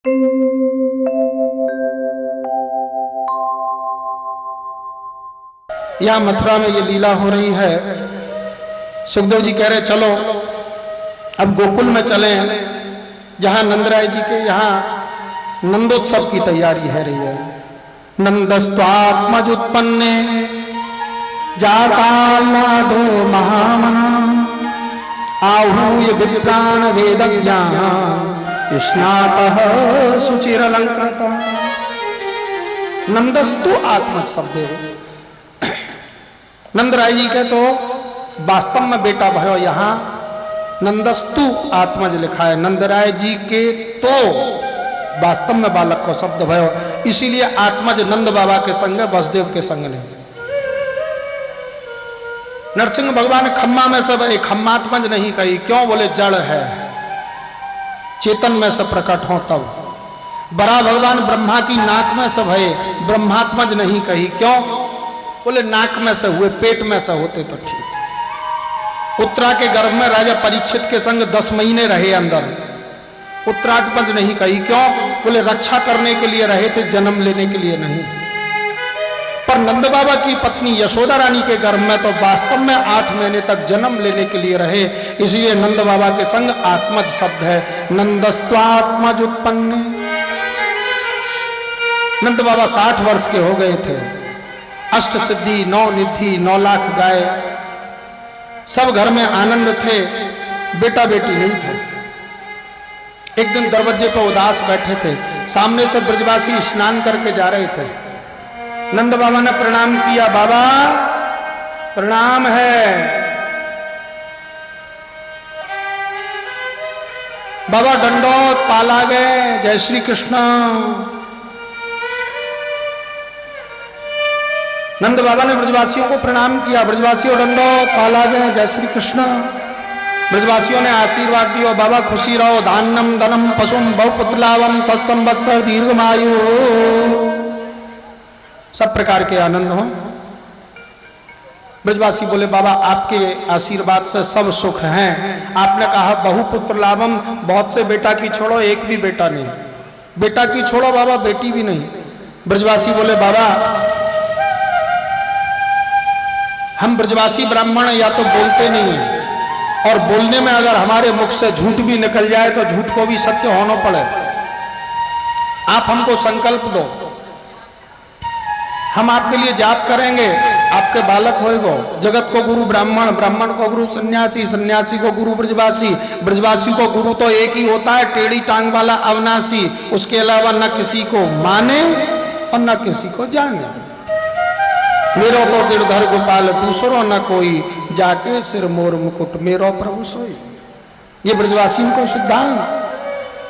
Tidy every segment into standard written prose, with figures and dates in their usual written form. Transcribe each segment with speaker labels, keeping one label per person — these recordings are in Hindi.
Speaker 1: यहाँ मथुरा में ये लीला हो रही है। सुखदेव जी कह रहे चलो अब गोकुल में चलें, जहां नंदराय जी के यहाँ नंदोत्सव की तैयारी है रही है। नंदस्त्वात्मज उत्पन्ने जातालादो महामना आहूय विप्राण वेदज्ञा स्नातः सुचिरलंकृता। नंदस्तु आत्मज शब्द नंदराय जी के तो वास्तव में बेटा भयो, यहाँ नंदस्तु आत्मज लिखा है। नंदराय जी के तो वास्तव में बालक को शब्द भयो, इसीलिए आत्मज नंद बाबा के संग वसुदेव के संग नहीं। नरसिंह भगवान खम्मा में सब एक खम्मात्मज नहीं कही, क्यों? बोले जड़ है, चेतन में से प्रकट हो तब। बड़ा भगवान ब्रह्मा की नाक में सब है, ब्रह्मात्मज नहीं कही, क्यों? बोले नाक में से हुए, पेट में से होते तो ठीक। उत्तरा के गर्भ में राजा परीक्षित के संग 10 महीने रहे अंदर, उत्तरात्मज नहीं कही, क्यों? बोले रक्षा करने के लिए रहे थे, जन्म लेने के लिए नहीं। पर नंद बाबा की पत्नी यशोदा रानी के गर्भ में तो वास्तव में 8 महीने तक जन्म लेने के लिए रहे, इसलिए नंद बाबा के संग आत्मज शब्द है। नंदस्त्वात्मज उत्पन्न। नंद बाबा 60 वर्ष के हो गए थे, अष्ट सिद्धि 9 निधि 9 लाख गाय, सब घर में आनंद थे, बेटा बेटी नहीं थे। एक दिन दरवाजे पर उदास बैठे थे, सामने से ब्रजवासी स्नान करके जा रहे थे। नंद बाबा ने प्रणाम किया, बाबा प्रणाम है। बाबा दंडोत पाला गए, जय श्री कृष्ण। नंद बाबा ने ब्रजवासियों को प्रणाम किया, ब्रजवासियों दंडोत पाला गए, जय श्री कृष्ण। ब्रजवासियों ने आशीर्वाद दिया, बाबा खुशी रहो, धान्यम धनम पशुम बहुपुत्रलाभम सत्संवत्सर दीर्घमायु, सब प्रकार के आनंद हो। ब्रजवासी बोले, बाबा आपके आशीर्वाद से सब सुख हैं। आपने कहा बहुपुत्र लाभम, बहुत से बेटा की छोड़ो, एक भी बेटा नहीं। बेटा की छोड़ो बाबा, बेटी भी नहीं। ब्रजवासी बोले, बाबा हम ब्रजवासी ब्राह्मण या तो बोलते नहीं हैं, और बोलने में अगर हमारे मुख से झूठ भी निकल जाए तो झूठ को भी सत्य होना पड़े। आप हमको संकल्प दो, हम आपके लिए जाप करेंगे, आपके बालक होएगो। जगत को गुरु ब्राह्मण, ब्राह्मण को गुरु सन्यासी, सन्यासी को गुरु ब्रजवासी, ब्रजवासी को गुरु तो एक ही होता है, टेढ़ी टांग वाला अविनाशी। उसके अलावा न किसी को माने और न किसी को जाने। मेरो तो गिरधर गोपाल दूसरो न कोई, जाके सिर मोर मुकुट मेरो प्रभु सोई। ये ब्रजवासियों को सिद्धांत,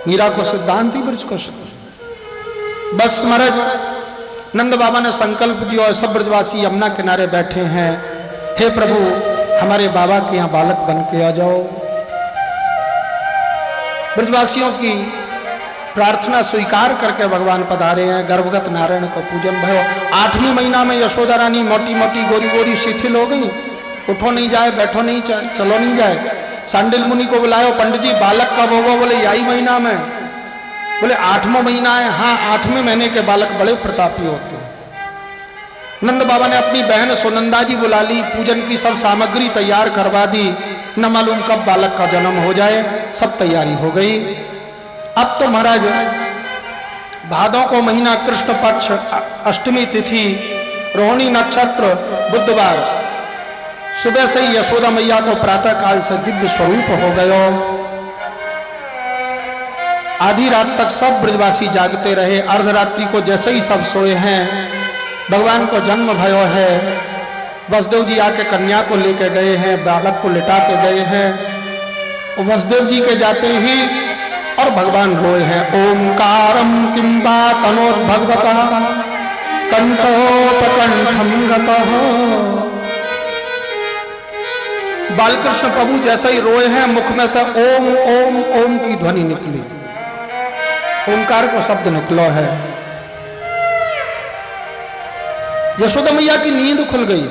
Speaker 1: मीरा को सिद्धांत ही ब्रज को सिद्धांत। बस महाराज नंद बाबा ने संकल्प दिया, सब ब्रजवासी यमुना किनारे बैठे हैं। हे प्रभु हमारे बाबा के यहाँ बालक बन के आ जाओ। ब्रजवासियों की प्रार्थना स्वीकार करके भगवान पधारे हैं। गर्भगत नारायण को पूजन भयो। 8वें महीना में यशोदा रानी मोटी मोटी गोरी गोरी शिथिल हो गई, उठो नहीं जाए, बैठो नहीं जाए, चलो नहीं जाए। सांडिल मुनि को बुलायो, पंडित जी बालक कब होगा? बोले यही महीना में। बोले 8वां महीना है? हाँ 8वें महीने के बालक बड़े प्रतापी होते हैं। नंद बाबा ने अपनी बहन सुनंदा जी बुला ली, पूजन की सब सामग्री तैयार करवा दी। न मालूम कब बालक का जन्म हो जाए, सब तैयारी हो गई। अब तो महाराज भादों को महीना, कृष्ण पक्ष, अष्टमी तिथि, रोहिणी नक्षत्र, बुधवार, सुबह से ही यशोदा मैया को प्रातः काल से दिव्य स्वरूप हो गयो। आधी रात तक सब ब्रजवासी जागते रहे। अर्धरात्रि को जैसे ही सब सोए हैं, भगवान को जन्म भयो है। वसुदेव जी आके कन्या को लेके गए हैं, बालक को लिटा के गए हैं। वसुदेव जी के जाते ही और भगवान रोए हैं। ओंकारम किंबा तनोद भगवतः कंठोपकंठम गतः। बालकृष्ण प्रभु जैसे ही रोए हैं, मुख में से ओम ओम ओम की ध्वनि निकली, ओंकार को शब्द निकलो है। यशोदा मैया की नींद खुल गई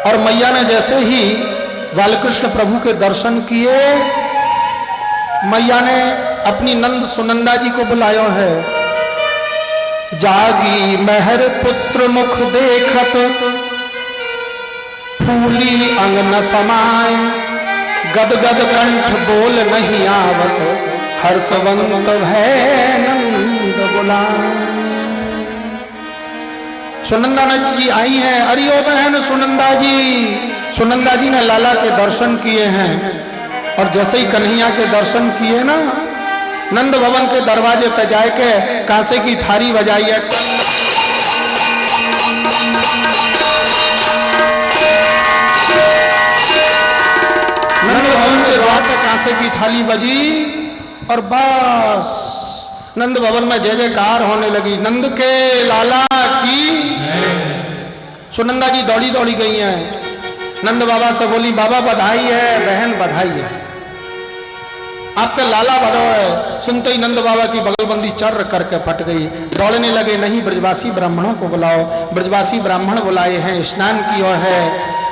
Speaker 1: और मैया ने जैसे ही बालकृष्ण प्रभु के दर्शन किए, मैया ने अपनी नंद सुनंदा जी को बुलायो है। जागी महर पुत्र मुख देखत, फूली अंग न समाए, गद गद कंठ बोल नहीं आवत, हर्षवंत है नंद बुलाए। सुनंदा जी आई हैं। अरे ओ बहन सुनंदा जी। सुनंदा जी ने लाला के दर्शन किए हैं और जैसे ही कन्हैया के दर्शन किए ना, नंद भवन के दरवाजे पे जाके कांसे की थारी बजाई है। नंद भवन के द्वार पे कांसे की थाली बजी और बस नंद भवन में जय जयकार होने लगी। नंद के लाला की। सुनंदा जी दौड़ी दौड़ी गई हैं। नंद बाबा से बोली, बाबा बधाई है, बहन बधाई है, आपका लाला बड़ो है। सुनते ही नंद बाबा की बगलबंदी चर्र करके फट गई। दौड़ने लगे, नहीं ब्रजवासी ब्राह्मणों को बुलाओ। ब्रजवासी ब्राह्मण बुलाए हैं, स्नान किया है,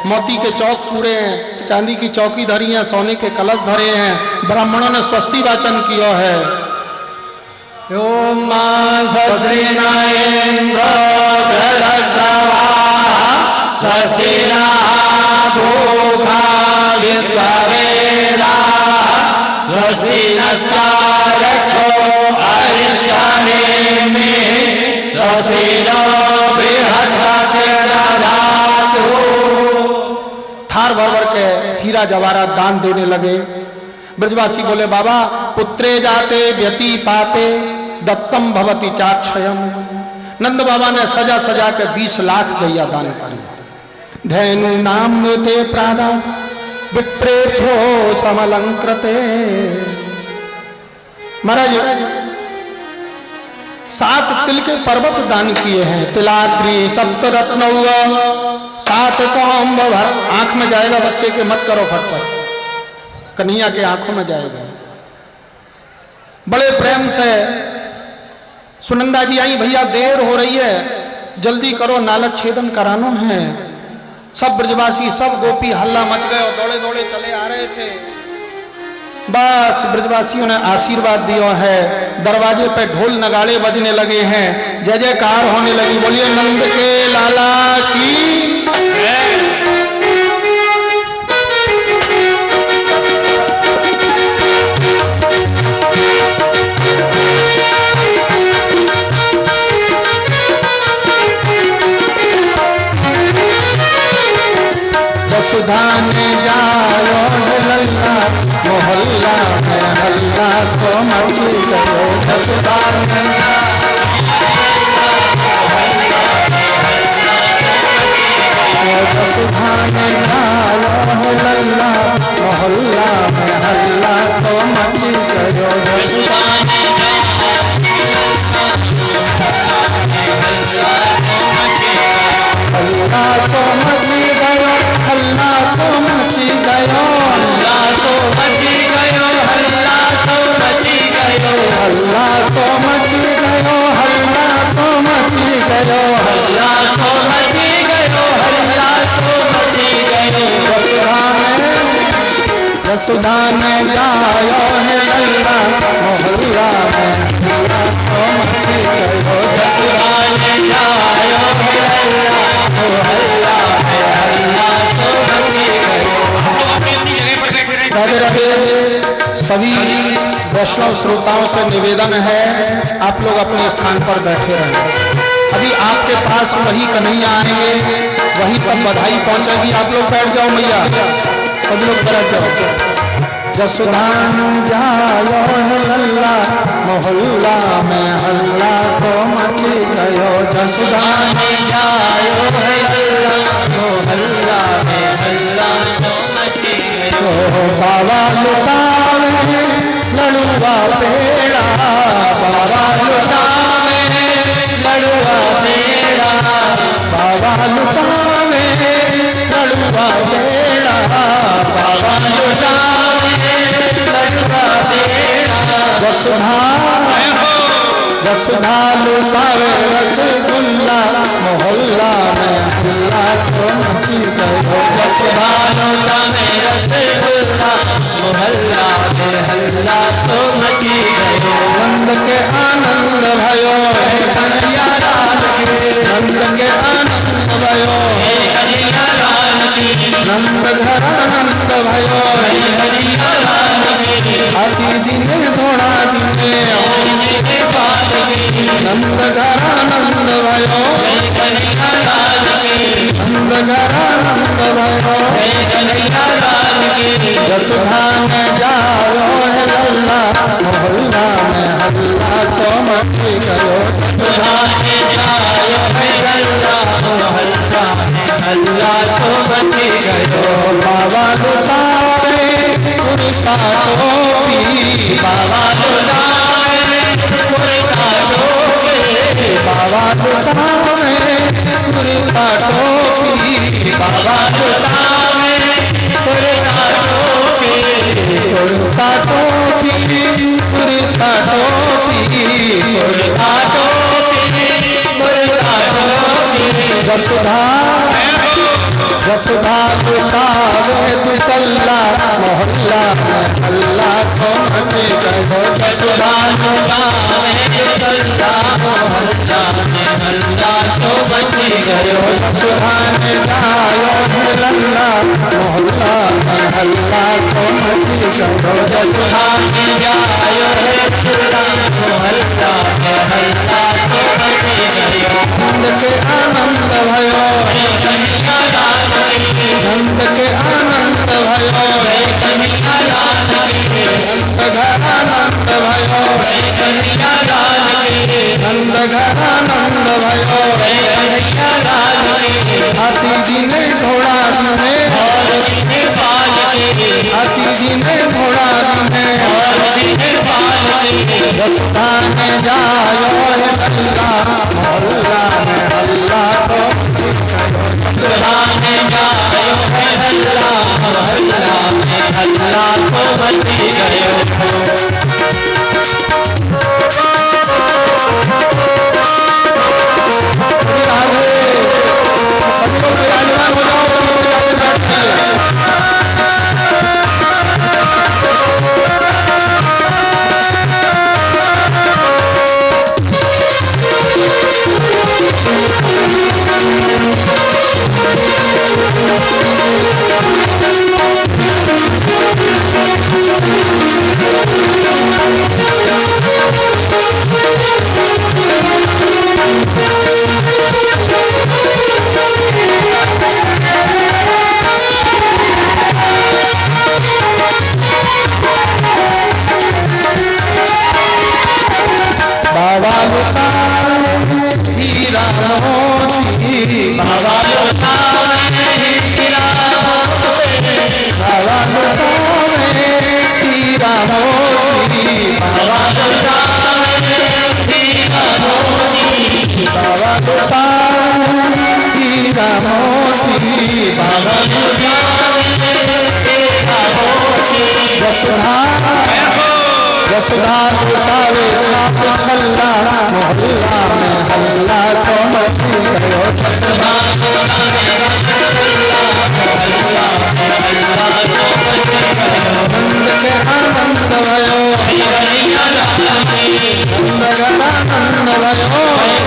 Speaker 1: मोती के चौक पूरे हैं, चांदी की चौकी धरी है, सोने के कलश धरे हैं। ब्राह्मणों ने स्वस्ति वाचन किया है। ओम स्वस्ति स्वस्ति नस्तारक्षो अरिष्टानेमि, स्वस्ति नो बृहस्पतिर्दधातु। थार भर भर के हीरा जवाहरात दान देने लगे। ब्रजवासी बोले, बाबा पुत्रे जाते व्यति पाते, दत्तम भवति चाक्षयम। नंद बाबा ने सजा सजा के 20 लाख गैया दान करी। धैनु नाम ते प्रादा विप्रेभ्यो समलंकृते। महाराज 7 तिल के पर्वत दान किए हैं। तिलाद्रि सप्तरत्न 7 कौम्ब भर। आंख में जाएगा बच्चे के, मत करो फटफट, कन्हैया के आंखों में जाएगा। बड़े प्रेम से सुनंदा जी आई, भैया देर हो रही है, जल्दी करो, नालद छेदन करानो है। सब ब्रजवासी सब गोपी हल्ला मच गए और दौड़े दौड़े चले आ रहे थे। बस ब्रजवासियों ने आशीर्वाद दिया है। दरवाजे पे ढोल नगाड़े बजने लगे हैं, जय जयकार होने लगी। बोलिए नंद के लाला की। वसुधा ने जायो लल्ला, मोहल्ला में हल्ला सो मच गयो। वसुधा ने वसुधा ने जायो लल्ला, मोहल्ला में हल्ला सो मच गयो। हल्ला सो मची गयो, हल्ला सो मची गयो, हल्ला सो मची गयो, हल्ला सो मची गयो, हल्ला सो मची गयो, हल्ला सो मची गयो, हल्ला सो मची गयो, हल्ला सो मची गयो। वसुधा में जायो है लल्ला, मोहल्ला में हल्ला सो मची गयो। वसुधा में जायो है लल्ला, मोहल्ला में हल्ला सो मची गयो। राधे राधे। सभी वैष्णव श्रोताओं से निवेदन है, आप लोग अपने स्थान पर बैठे रहें। अभी आपके पास वही कन्हैया आएंगे, वही सब बधाई पहुंचेगी। आप लोग बैठ जाओ मैया, सब लोग बैठ जाओ। जसुधान जायो है लल्ला, मोहल्ला में हल्ला सो मची गयो। जसुधान जायो है लल्ला, मोहल्ला में हल्ला सो मची गयो। बाबा लुटावे लड़ुआ पेड़ा, बाबा लुटावे लड़ुआ पेड़ा, बाबा लुटावे लड़ुआ पेड़ा, बाबा लुटावे लड़ुआ पेड़ा। वसुधा यशोदा लुटावे रसगुल्ला मोहल्ला में हल्ला सो मची गयो।
Speaker 2: यशोदा लुटावे रसगुल्ला मोहल्ला में हल्ला सो मची गयो।
Speaker 1: नंद के आनंद भयो
Speaker 2: कन्हैया लाल की,
Speaker 1: नंद के आनंद भयो
Speaker 2: कन्हैया लाल की,
Speaker 1: नंद घर आनंद भयो
Speaker 2: कन्हैया लाल की,
Speaker 1: आदि दिने घोड़ा दिने नंद घर आनंद भयो
Speaker 2: कन्हैया लाल की,
Speaker 1: नंद घर आनंद भयो
Speaker 2: कन्हैया लाल की।
Speaker 1: यशोदा में जायो है लल्ला मोहल्ला में हल्ला सो मची गयो।
Speaker 2: यशोदा ने जायो है लल्ला मोहल्ला में हल्ला सो मची गयो।
Speaker 1: बाबा लुटावे कुर्ता टोपी
Speaker 2: बाबा लुटावे कुर्ता टोपी,
Speaker 1: बाबा लुटावे कुर्ता टोपी
Speaker 2: बाबा लुटावे कुर्ता टोपी,
Speaker 1: कुर्ता टोपी कुर्ता टोपी
Speaker 2: कुर्ता टोपी, कुर्ता टोपी।
Speaker 1: यशोदा यशोदा लुटावे दुसल्ला मोहल्ला में हल्ला सो मची गयो।
Speaker 2: यशोदा लुटावे दुसल्ला मोहल्ला में हल्ला सो मची गयो।
Speaker 1: यशोदा ने जायो है लल्ला मोहल्ला में हल्ला सो मची गयो।
Speaker 2: यशोदा ने जायो है लल्ला मोहल्ला में हल्ला सो मची गयो।
Speaker 1: नंद के आनंद भयो
Speaker 2: कन्हैया लाल की,
Speaker 1: नंद के आनंद भयो
Speaker 2: कन्हैया लाल की,
Speaker 1: नंद घर आनंद भयो
Speaker 2: कन्हैया लाल की,
Speaker 1: नंद घर आनंद भयो
Speaker 2: कन्हैया लाल की।
Speaker 1: हाथी दिने घोड़ा दिने
Speaker 2: और दिने पाल की,
Speaker 1: हाथी दिने घोड़ा दिने
Speaker 2: और दिने पाल की।
Speaker 1: यशोदा ने जायो है लल्ला मोहल्ला में हल्ला सो
Speaker 2: यशोदा ने जायो है हल्ला मोहल्ला में हल्ला सो मची गयो।
Speaker 1: राधे सभी लोग विराजमान हो जाओ बाबा लुटावे हीरा मोती
Speaker 2: बाबा लुटावे हीरा मोती,
Speaker 1: बाबा लुटावे हीरा मोती
Speaker 2: बाबा लुटावे हीरा मोती,
Speaker 1: बाबा लुटावे हीरा मोती बाबा
Speaker 2: लुटावे हीरा मोती।
Speaker 1: यशोदा यशोदा लुटावे चाप छल्ला मोहल्ला में हल्ला सो मची गयो।
Speaker 2: यशोदा लुटावे रसगुल्ला मोहल्ला में हल्ला सो मची गयो।
Speaker 1: नंद के आनंद भयो
Speaker 2: कन्हैया लाल की,
Speaker 1: नंद घर आनंद भयो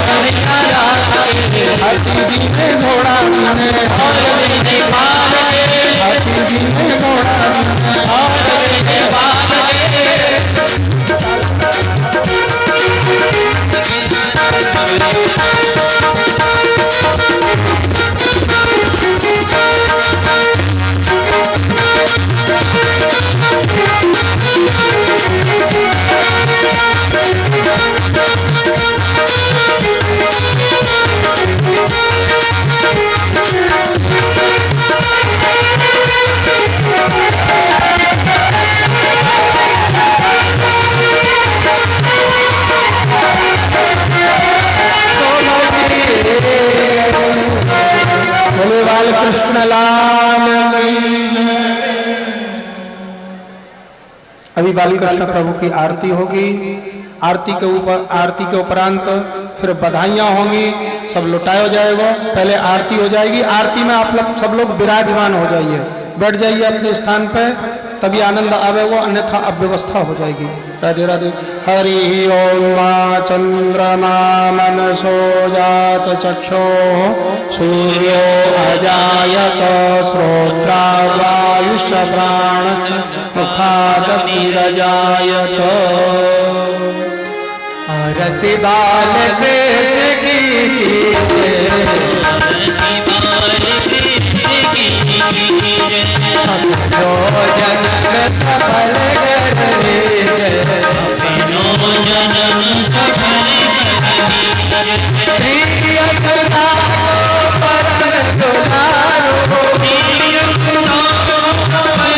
Speaker 2: कन्हैया लाल की,
Speaker 1: हाथी दिने घोड़ा दिने
Speaker 2: और दिने पाल के,
Speaker 1: हाथी दिने घोड़ा दिने
Speaker 2: और दिने पाल के। अभी बाल कृष्ण प्रभु की आरती होगी।
Speaker 1: आरती के उपरांत फिर बधाइयाँ होंगी, सब लुटाया जाएगा। पहले आरती हो जाएगी, आरती में आप लोग सब लोग विराजमान हो जाइए, बैठ जाइए अपने स्थान पे, तभी आनंद आवेगा, अन्यथा अव्यवस्था हो जाएगी। राधे राधे। हरि ओम मा चंद्रमा मनसो जात चक्षो सूर्यो अजायत श्रोत्रावायुश्च प्राणश्च मुखादग्निरजायत। आरती बाल कृष्ण की जन्म सफल करने
Speaker 2: जन्म सफल
Speaker 1: श्री सदा परम दुलारो
Speaker 2: सफल